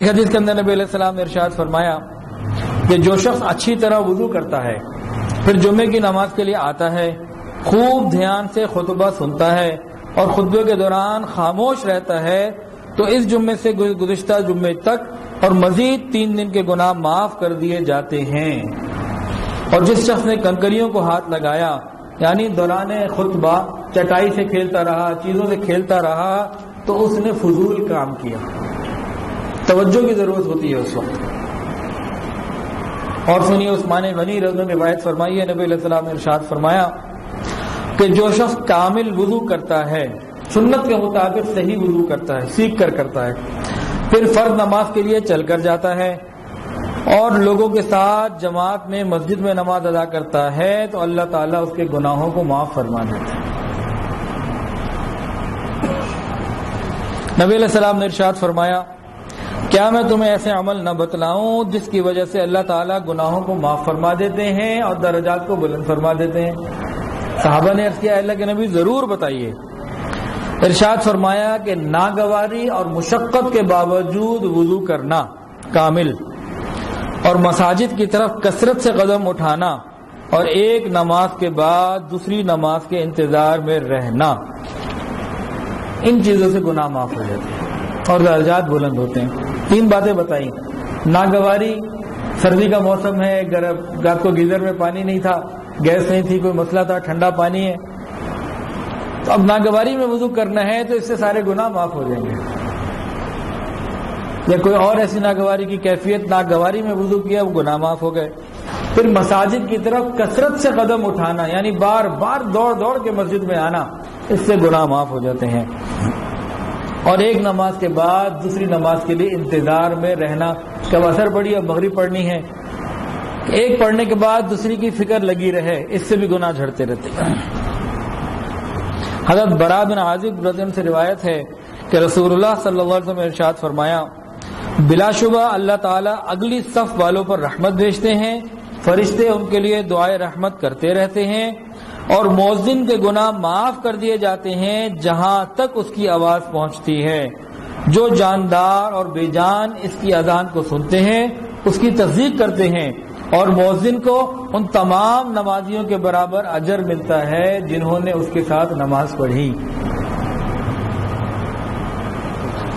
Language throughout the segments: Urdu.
حدیث کے اندر نبی علیہ السلام نے ارشاد فرمایا کہ جو شخص اچھی طرح وضو کرتا ہے پھر جمعے کی نماز کے لیے آتا ہے، خوب دھیان سے خطبہ سنتا ہے اور خطبے کے دوران خاموش رہتا ہے، تو اس جمعے سے گزشتہ جمعے تک اور مزید 3 دن کے گناہ معاف کر دیے جاتے ہیں۔ اور جس شخص نے کنکریوں کو ہاتھ لگایا، یعنی دوران خطبہ چٹائی سے کھیلتا رہا، چیزوں سے کھیلتا رہا، تو اس نے فضول کام کیا۔ توجہ کی ضرورت ہوتی ہے اس وقت۔ اور سنیے عثمان غنی رضی اللہ عنہ نے روایت فرمائی ہے، نبی علیہ السلام نے ارشاد فرمایا کہ جو شخص کامل وضو کرتا ہے، سنت کے مطابق صحیح وضو کرتا ہے، سیکھ کر کرتا ہے، پھر فرض نماز کے لیے چل کر جاتا ہے اور لوگوں کے ساتھ جماعت میں مسجد میں نماز ادا کرتا ہے، تو اللہ تعالیٰ اس کے گناہوں کو معاف فرما دیتا ہے۔ نبی علیہ السلام نے ارشاد فرمایا، کیا میں تمہیں ایسے عمل نہ بتلاؤں جس کی وجہ سے اللہ تعالیٰ گناہوں کو معاف فرما دیتے ہیں اور درجات کو بلند فرما دیتے ہیں؟ صحابہ نے عرض کیا، اللہ کے نبی ضرور بتائیے۔ ارشاد فرمایا کہ ناگواری اور مشقت کے باوجود وضو کرنا کامل، اور مساجد کی طرف کثرت سے قدم اٹھانا، اور ایک نماز کے بعد دوسری نماز کے انتظار میں رہنا، ان چیزوں سے گناہ معاف ہو جاتے ہیں اور درجات بلند ہوتے ہیں۔ 3 باتیں بتائیں۔ ناگواری، سردی کا موسم ہے، رات کو گیزر میں پانی نہیں تھا، گیس نہیں تھی، کوئی مسئلہ تھا، ٹھنڈا پانی ہے، تو اب ناگواری میں وضو کرنا ہے تو اس سے سارے گناہ معاف ہو جائیں گے۔ یا کوئی اور ایسی ناگواری کی کیفیت، ناگواری میں وضو کیا، وہ گناہ معاف ہو گئے۔ پھر مساجد کی طرف کثرت سے قدم اٹھانا، یعنی بار بار دوڑ کے مسجد میں آنا، اس سے گناہ معاف ہو جاتے ہیں۔ اور ایک نماز کے بعد دوسری نماز کے لیے انتظار میں رہنا، کب عصر پڑھی اب مغرب پڑھنی ہے، ایک پڑھنے کے بعد دوسری کی فکر لگی رہے، اس سے بھی گناہ جھڑتے رہتے ہیں۔ حضرت براء بن عازب رضی اللہ عنہ سے روایت ہے کہ رسول اللہ صلی اللہ علیہ وسلم نے ارشاد فرمایا، بلا شبہ اللہ تعالیٰ اگلی صف والوں پر رحمت بھیجتے ہیں، فرشتے ان کے لیے دعائے رحمت کرتے رہتے ہیں، اور مؤذن کے گناہ معاف کر دیے جاتے ہیں جہاں تک اس کی آواز پہنچتی ہے۔ جو جاندار اور بے جان اس کی اذان کو سنتے ہیں، اس کی تصدیق کرتے ہیں، اور مؤذن کو ان تمام نمازیوں کے برابر اجر ملتا ہے جنہوں نے اس کے ساتھ نماز پڑھی۔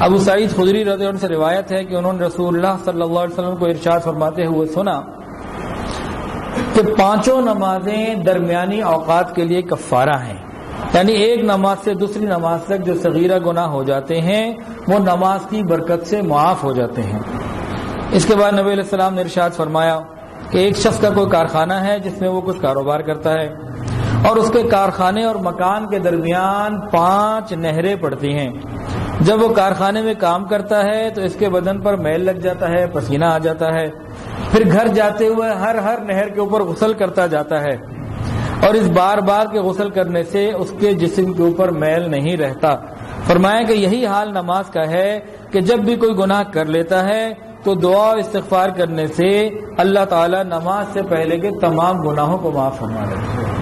ابو سعید خدری رضی اللہ عنہ سے روایت ہے کہ انہوں نے رسول اللہ صلی اللہ علیہ وسلم کو ارشاد فرماتے ہوئے سنا کہ 5 نمازیں درمیانی اوقات کے لیے کفارہ ہیں، یعنی ایک نماز سے دوسری نماز تک جو صغیرہ گناہ ہو جاتے ہیں وہ نماز کی برکت سے معاف ہو جاتے ہیں۔ اس کے بعد نبی علیہ السلام نے ارشاد فرمایا کہ ایک شخص کا کوئی کارخانہ ہے جس میں وہ کچھ کاروبار کرتا ہے، اور اس کے کارخانے اور مکان کے درمیان 5 نہریں پڑتی ہیں۔ جب وہ کارخانے میں کام کرتا ہے تو اس کے بدن پر میل لگ جاتا ہے، پسینہ آ جاتا ہے، پھر گھر جاتے ہوئے ہر نہر کے اوپر غسل کرتا جاتا ہے، اور اس بار کے غسل کرنے سے اس کے جسم کے اوپر میل نہیں رہتا۔ فرمایا کہ یہی حال نماز کا ہے کہ جب بھی کوئی گناہ کر لیتا ہے تو دعا و استغفار کرنے سے اللہ تعالیٰ نماز سے پہلے کے تمام گناہوں کو معاف فرما دیتا ہے۔